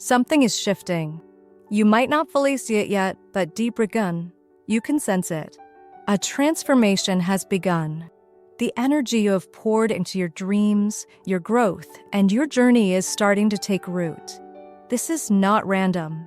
Something is shifting. You might not fully see it yet, but deep within, you can sense it. A transformation has begun. The energy you have poured into your dreams, your growth, and your journey is starting to take root. This is not random.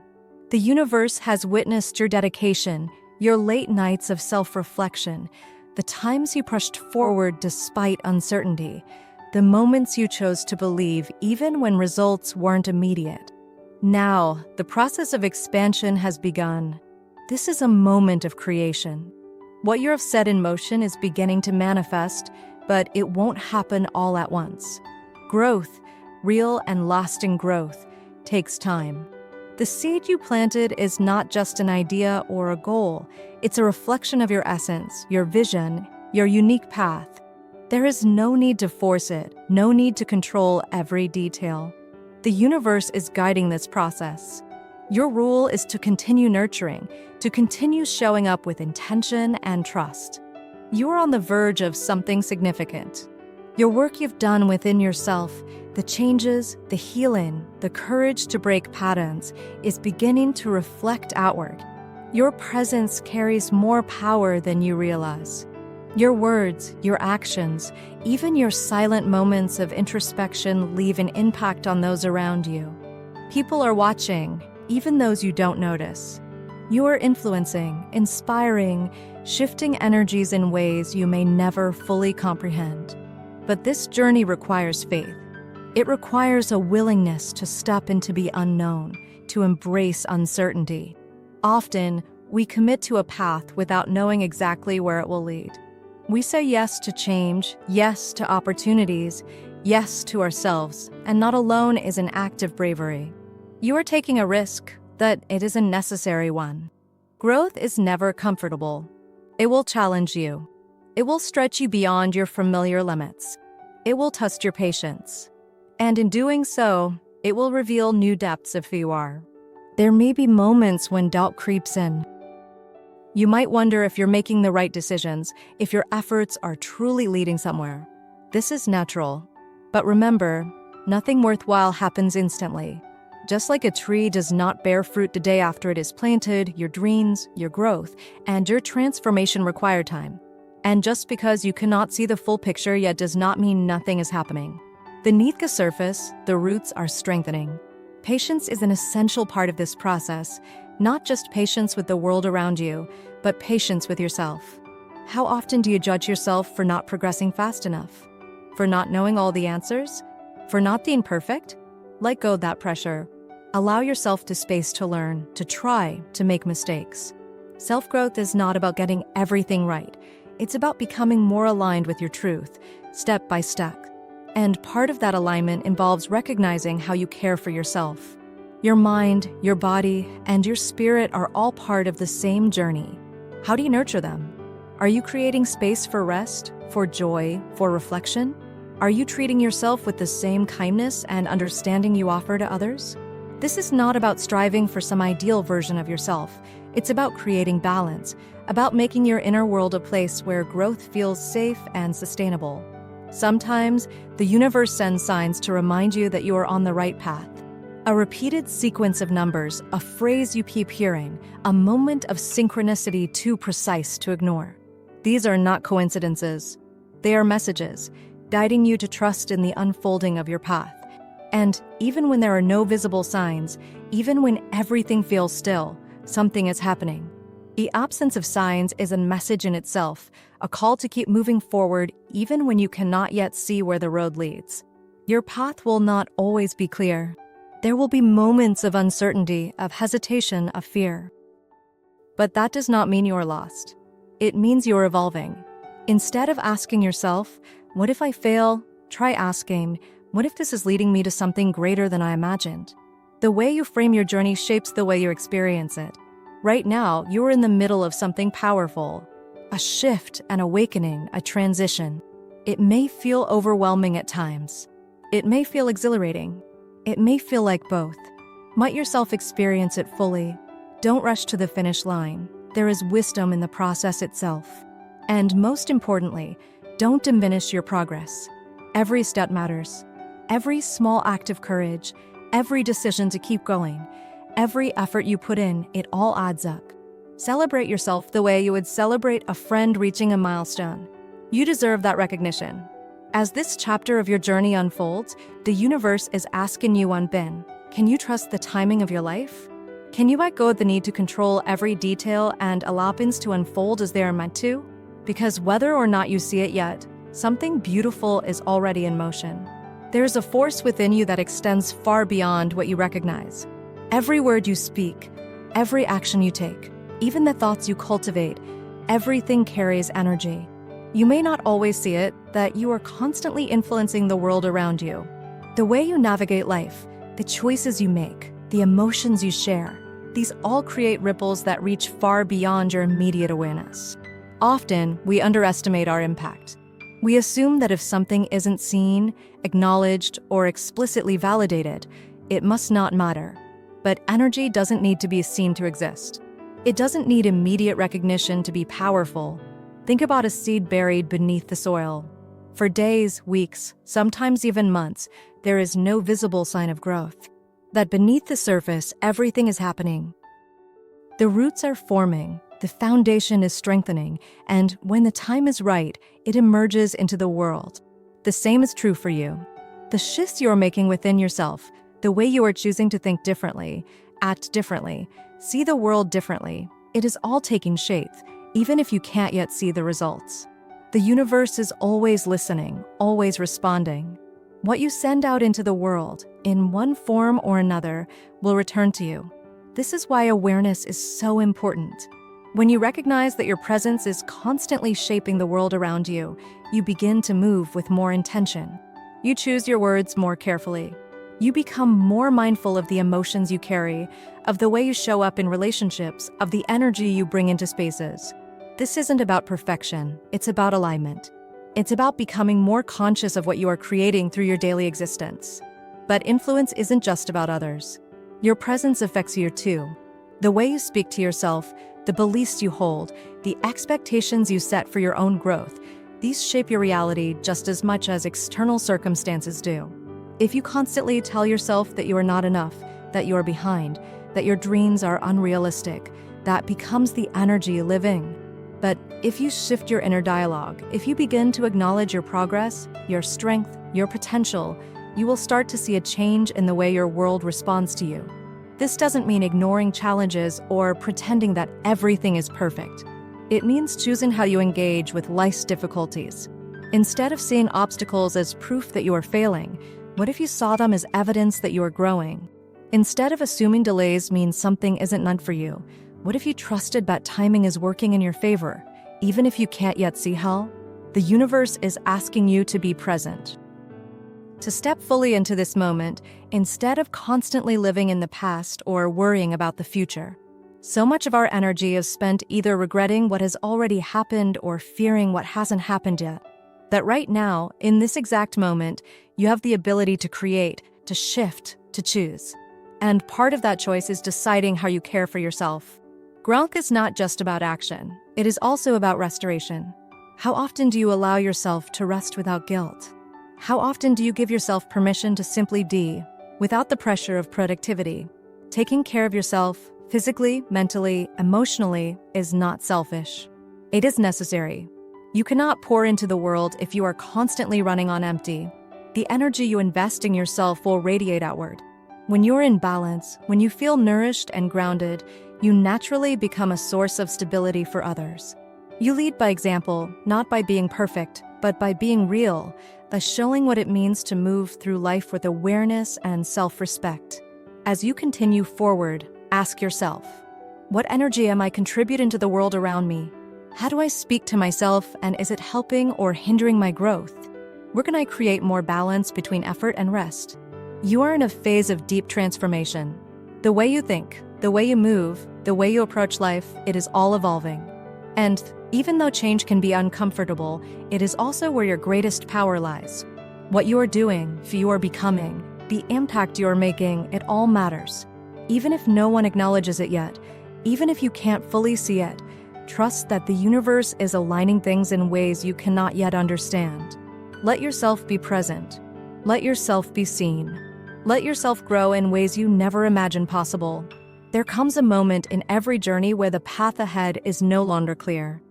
The universe has witnessed your dedication, your late nights of self-reflection, the times you pushed forward despite uncertainty, the moments you chose to believe even when results weren't immediate. Now, the process of expansion has begun. This is a moment of creation. What you have set in motion is beginning to manifest, but it won't happen all at once. Growth, real and lasting growth, takes time. The seed you planted is not just an idea or a goal. It's a reflection of your essence, your vision, your unique path. There is no need to force it, no need to control every detail. The universe is guiding this process. Your role is to continue nurturing, to continue showing up with intention and trust. You are on the verge of something significant. Your work you've done within yourself, the changes, the healing, the courage to break patterns, is beginning to reflect outward. Your presence carries more power than you realize. Your words, your actions, even your silent moments of introspection leave an impact on those around you. People are watching, even those you don't notice. You are influencing, inspiring, shifting energies in ways you may never fully comprehend. But this journey requires faith. It requires a willingness to step into the unknown, to embrace uncertainty. Often, we commit to a path without knowing exactly where it will lead. We say yes to change, yes to opportunities, yes to ourselves, and not alone is an act of bravery. You are taking a risk, that it is a necessary one. Growth is never comfortable. It will challenge you. It will stretch you beyond your familiar limits. It will test your patience. And in doing so, it will reveal new depths of who you are. There may be moments when doubt creeps in. You might wonder if you're making the right decisions, if your efforts are truly leading somewhere. This is natural. But remember, nothing worthwhile happens instantly. Just like a tree does not bear fruit the day after it is planted, your dreams, your growth, and your transformation require time. And just because you cannot see the full picture yet does not mean nothing is happening. Beneath the surface, the roots are strengthening. Patience is an essential part of this process, not just patience with the world around you, but patience with yourself. How often do you judge yourself for not progressing fast enough? For not knowing all the answers? For not being perfect? Let go of that pressure. Allow yourself the space to learn, to try, to make mistakes. Self-growth is not about getting everything right. It's about becoming more aligned with your truth, step by step. And part of that alignment involves recognizing how you care for yourself. Your mind, your body, and your spirit are all part of the same journey. How do you nurture them? Are you creating space for rest, for joy, for reflection? Are you treating yourself with the same kindness and understanding you offer to others? This is not about striving for some ideal version of yourself. It's about creating balance, about making your inner world a place where growth feels safe and sustainable. Sometimes, the universe sends signs to remind you that you are on the right path. A repeated sequence of numbers, a phrase you keep hearing, a moment of synchronicity too precise to ignore. These are not coincidences. They are messages, guiding you to trust in the unfolding of your path. And even when there are no visible signs, even when everything feels still, something is happening. The absence of signs is a message in itself, a call to keep moving forward even when you cannot yet see where the road leads. Your path will not always be clear. There will be moments of uncertainty, of hesitation, of fear. But that does not mean you are lost. It means you are evolving. Instead of asking yourself, what if I fail? Try asking, what if this is leading me to something greater than I imagined? The way you frame your journey shapes the way you experience it. Right now, you are in the middle of something powerful. A shift, an awakening, a transition. It may feel overwhelming at times. It may feel exhilarating. It may feel like both. Let yourself experience it fully. Don't rush to the finish line. There is wisdom in the process itself. And most importantly, don't diminish your progress. Every step matters. Every small act of courage, Every decision to keep going, every effort you put in, it all adds up. Celebrate yourself the way you would celebrate a friend reaching a milestone. You deserve that recognition. As this chapter of your journey unfolds, the universe is asking you on Ben, can you trust the timing of your life? Can you let go of the need to control every detail and allow things to unfold as they are meant to? Because whether or not you see it yet, something beautiful is already in motion. There is a force within you that extends far beyond what you recognize. Every word you speak, every action you take, even the thoughts you cultivate, everything carries energy. You may not always see it, that you are constantly influencing the world around you. The way you navigate life, the choices you make, the emotions you share, these all create ripples that reach far beyond your immediate awareness. Often, we underestimate our impact. We assume that if something isn't seen, acknowledged, or explicitly validated, it must not matter. But energy doesn't need to be seen to exist. It doesn't need immediate recognition to be powerful. Think about a seed buried beneath the soil. For days, weeks, sometimes even months, there is no visible sign of growth. That beneath the surface, everything is happening. The roots are forming, the foundation is strengthening, and when the time is right, it emerges into the world. The same is true for you. The shifts you are making within yourself, the way you are choosing to think differently, act differently, see the world differently, it is all taking shape, even if you can't yet see the results. The universe is always listening, always responding. What you send out into the world, in one form or another, will return to you. This is why awareness is so important. When you recognize that your presence is constantly shaping the world around you, you begin to move with more intention. You choose your words more carefully. You become more mindful of the emotions you carry, of the way you show up in relationships, of the energy you bring into spaces. This isn't about perfection, it's about alignment. It's about becoming more conscious of what you are creating through your daily existence. But influence isn't just about others. Your presence affects you too. The way you speak to yourself, the beliefs you hold, the expectations you set for your own growth, these shape your reality just as much as external circumstances do. If you constantly tell yourself that you are not enough, that you are behind, that your dreams are unrealistic, that becomes the energy you live in. But if you shift your inner dialogue, if you begin to acknowledge your progress, your strength, your potential, you will start to see a change in the way your world responds to you. This doesn't mean ignoring challenges or pretending that everything is perfect. It means choosing how you engage with life's difficulties. Instead of seeing obstacles as proof that you are failing, what if you saw them as evidence that you are growing? Instead of assuming delays means something isn't meant for you, what if you trusted that timing is working in your favor, even if you can't yet see how? The universe is asking you to be present. To step fully into this moment, instead of constantly living in the past or worrying about the future. So much of our energy is spent either regretting what has already happened or fearing what hasn't happened yet. That right now, in this exact moment, you have the ability to create, to shift, to choose. And part of that choice is deciding how you care for yourself. Growth is not just about action. It is also about restoration. How often do you allow yourself to rest without guilt? How often do you give yourself permission to simply be, without the pressure of productivity? Taking care of yourself, physically, mentally, emotionally, is not selfish. It is necessary. You cannot pour into the world if you are constantly running on empty. The energy you invest in yourself will radiate outward. When you're in balance, when you feel nourished and grounded, you naturally become a source of stability for others. You lead by example, not by being perfect, but by being real, by showing what it means to move through life with awareness and self-respect. As you continue forward, ask yourself, what energy am I contributing to the world around me? How do I speak to myself, and is it helping or hindering my growth? Where can I create more balance between effort and rest? You are in a phase of deep transformation. The way you think, the way you move, the way you approach life, it is all evolving. And even though change can be uncomfortable, it is also where your greatest power lies. What you are doing, who you are becoming, the impact you are making, it all matters. Even if no one acknowledges it yet, even if you can't fully see it, trust that the universe is aligning things in ways you cannot yet understand. Let yourself be present. Let yourself be seen. Let yourself grow in ways you never imagined possible. There comes a moment in every journey where the path ahead is no longer clear.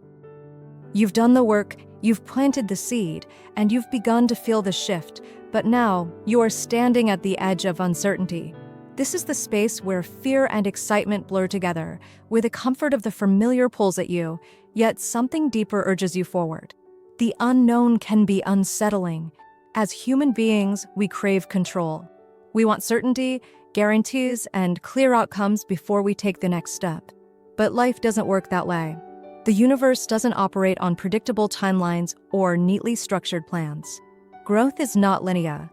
You've done the work, you've planted the seed, and you've begun to feel the shift, but now you are standing at the edge of uncertainty. This is the space where fear and excitement blur together, where the comfort of the familiar pulls at you, yet something deeper urges you forward. The unknown can be unsettling. As human beings, we crave control. We want certainty, guarantees, and clear outcomes before we take the next step. But life doesn't work that way. The universe doesn't operate on predictable timelines or neatly structured plans. Growth is not linear.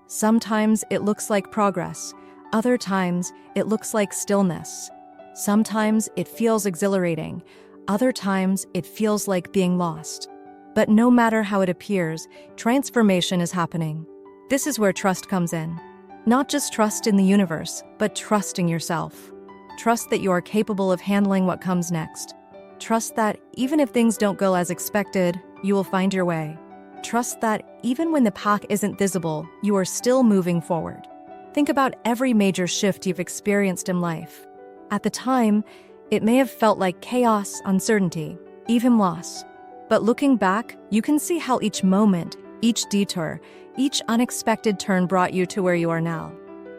Sometimes it looks like progress. Other times it looks like stillness. Sometimes it feels exhilarating. Other times it feels like being lost. But no matter how it appears, transformation is happening. This is where trust comes in. Not just trust in the universe, but trust in yourself. Trust that you are capable of handling what comes next. Trust that even if things don't go as expected, you will find your way. Trust that even when the path isn't visible, you are still moving forward. Think about every major shift you've experienced in life. At the time, it may have felt like chaos, uncertainty, even loss. But looking back, you can see how each moment, each detour, each unexpected turn brought you to where you are now.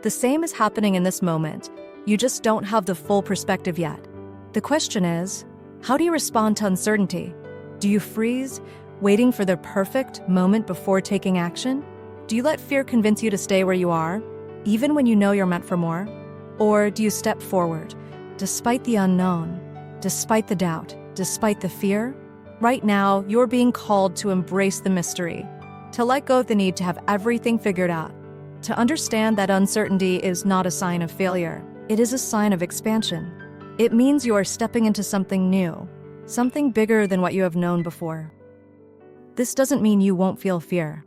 The same is happening in this moment. You just don't have the full perspective yet. The question is, how do you respond to uncertainty? Do you freeze, waiting for the perfect moment before taking action? Do you let fear convince you to stay where you are, even when you know you're meant for more? Or do you step forward, despite the unknown, despite the doubt, despite the fear? Right now, you're being called to embrace the mystery, to let go of the need to have everything figured out, to understand that uncertainty is not a sign of failure. It is a sign of expansion. It means you are stepping into something new, something bigger than what you have known before. This doesn't mean you won't feel fear.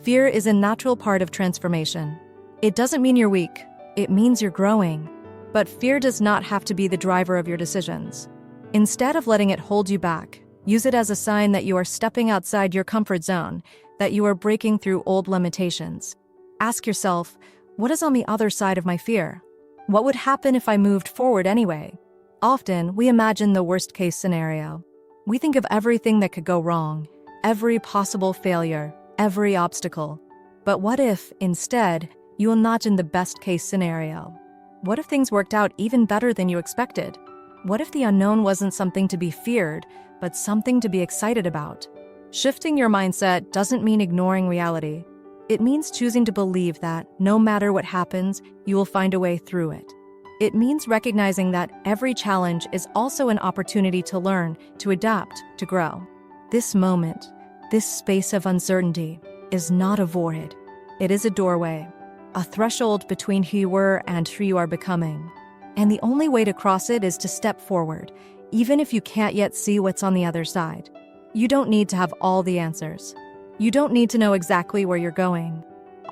Fear is a natural part of transformation. It doesn't mean you're weak. It means you're growing. But fear does not have to be the driver of your decisions. Instead of letting it hold you back, use it as a sign that you are stepping outside your comfort zone, that you are breaking through old limitations. Ask yourself, what is on the other side of my fear? What would happen if I moved forward anyway? Often, we imagine the worst-case scenario. We think of everything that could go wrong, every possible failure, every obstacle. But what if, instead, you imagine the best-case scenario? What if things worked out even better than you expected? What if the unknown wasn't something to be feared, but something to be excited about? Shifting your mindset doesn't mean ignoring reality. It means choosing to believe that, no matter what happens, you will find a way through it. It means recognizing that every challenge is also an opportunity to learn, to adapt, to grow. This moment, this space of uncertainty, is not a void. It is a doorway, a threshold between who you were and who you are becoming. And the only way to cross it is to step forward, even if you can't yet see what's on the other side. You don't need to have all the answers. You don't need to know exactly where you're going.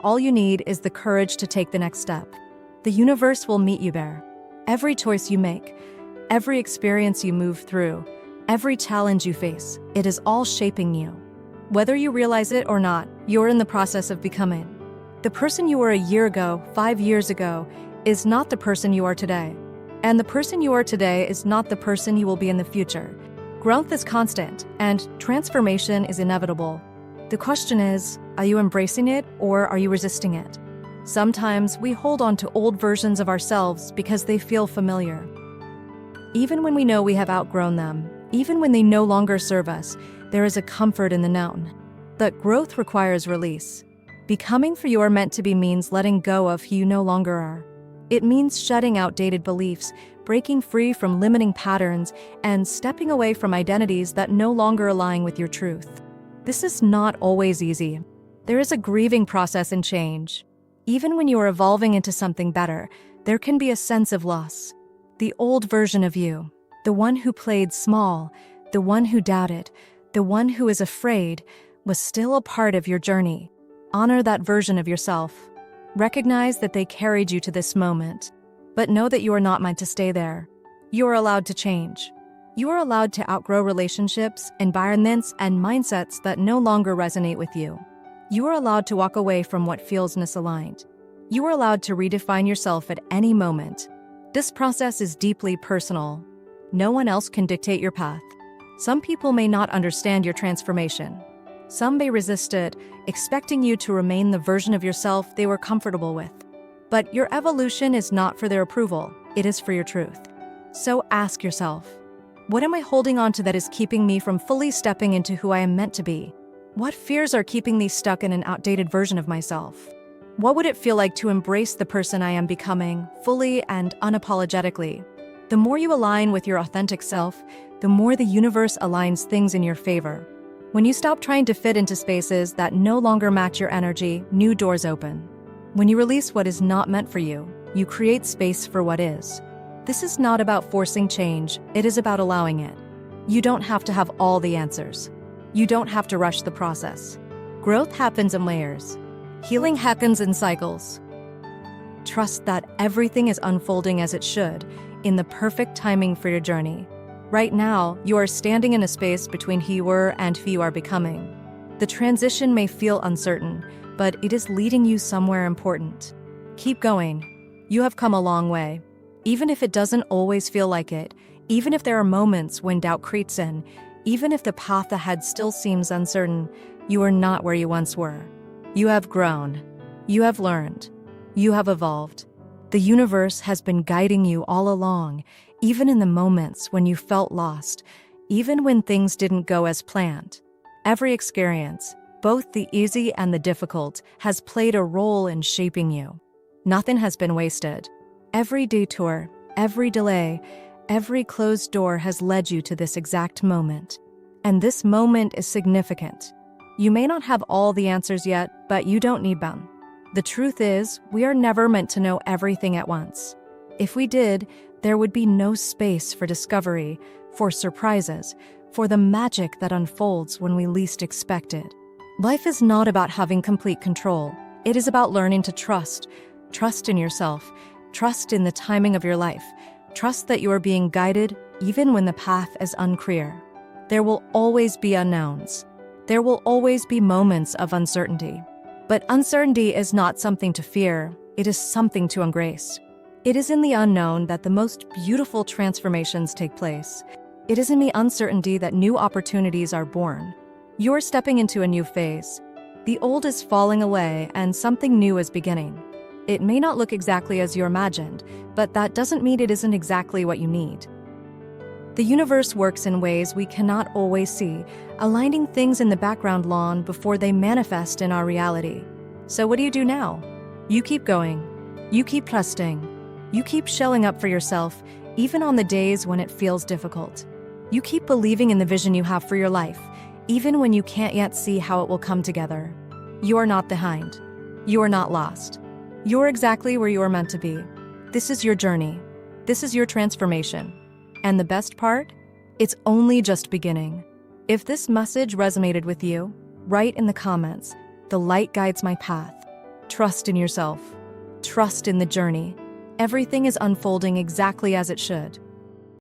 All you need is the courage to take the next step. The universe will meet you there. Every choice you make, every experience you move through, every challenge you face, it is all shaping you. Whether you realize it or not, you're in the process of becoming. The person you were a year ago, 5 years ago, is not the person you are today. And the person you are today is not the person you will be in the future. Growth is constant, and transformation is inevitable. The question is, are you embracing it or are you resisting it? Sometimes we hold on to old versions of ourselves because they feel familiar. Even when we know we have outgrown them, even when they no longer serve us, there is a comfort in the known. But growth requires release. Becoming who you are meant to be means letting go of who you no longer are. It means shedding outdated beliefs, breaking free from limiting patterns, and stepping away from identities that no longer align with your truth. This is not always easy. There is a grieving process in change. Even when you are evolving into something better, there can be a sense of loss. The old version of you, the one who played small, the one who doubted, the one who is afraid, was still a part of your journey. Honor that version of yourself. Recognize that they carried you to this moment, but know that you are not meant to stay there. You are allowed to change. You are allowed to outgrow relationships, environments, and mindsets that no longer resonate with you. You are allowed to walk away from what feels misaligned. You are allowed to redefine yourself at any moment. This process is deeply personal. No one else can dictate your path. Some people may not understand your transformation. Some may resist it, expecting you to remain the version of yourself they were comfortable with. But your evolution is not for their approval, it is for your truth. So ask yourself, what am I holding on to that is keeping me from fully stepping into who I am meant to be? What fears are keeping me stuck in an outdated version of myself? What would it feel like to embrace the person I am becoming, fully and unapologetically? The more you align with your authentic self, the more the universe aligns things in your favor. When you stop trying to fit into spaces that no longer match your energy, new doors open. When you release what is not meant for you, you create space for what is. This is not about forcing change, it is about allowing it. You don't have to have all the answers. You don't have to rush the process. Growth happens in layers. Healing happens in cycles. Trust that everything is unfolding as it should, in the perfect timing for your journey. Right now, you are standing in a space between who you were and who you are becoming. The transition may feel uncertain, but it is leading you somewhere important. Keep going. You have come a long way. Even if it doesn't always feel like it, even if there are moments when doubt creeps in, even if the path ahead still seems uncertain, you are not where you once were. You have grown. You have learned. You have evolved. The universe has been guiding you all along, even in the moments when you felt lost, even when things didn't go as planned. Every experience, both the easy and the difficult, has played a role in shaping you. Nothing has been wasted. Every detour, every delay, every closed door has led you to this exact moment. And this moment is significant. You may not have all the answers yet, but you don't need them. The truth is, we are never meant to know everything at once. If we did, there would be no space for discovery, for surprises, for the magic that unfolds when we least expect it. Life is not about having complete control. It is about learning to trust. Trust in yourself. Trust in the timing of your life. Trust that you are being guided even when the path is unclear. There will always be unknowns. There will always be moments of uncertainty. But uncertainty is not something to fear, it is something to embrace. It is in the unknown that the most beautiful transformations take place. It is in the uncertainty that new opportunities are born. You're stepping into a new phase. The old is falling away and something new is beginning. It may not look exactly as you imagined, but that doesn't mean it isn't exactly what you need. The universe works in ways we cannot always see, aligning things in the background long before they manifest in our reality. So what do you do now? You keep going. You keep trusting. You keep showing up for yourself, even on the days when it feels difficult. You keep believing in the vision you have for your life, even when you can't yet see how it will come together. You are not behind. You are not lost. You're exactly where you are meant to be. This is your journey. This is your transformation. And the best part? It's only just beginning. If this message resonated with you, write in the comments, "The light guides my path." Trust in yourself. Trust in the journey. Everything is unfolding exactly as it should.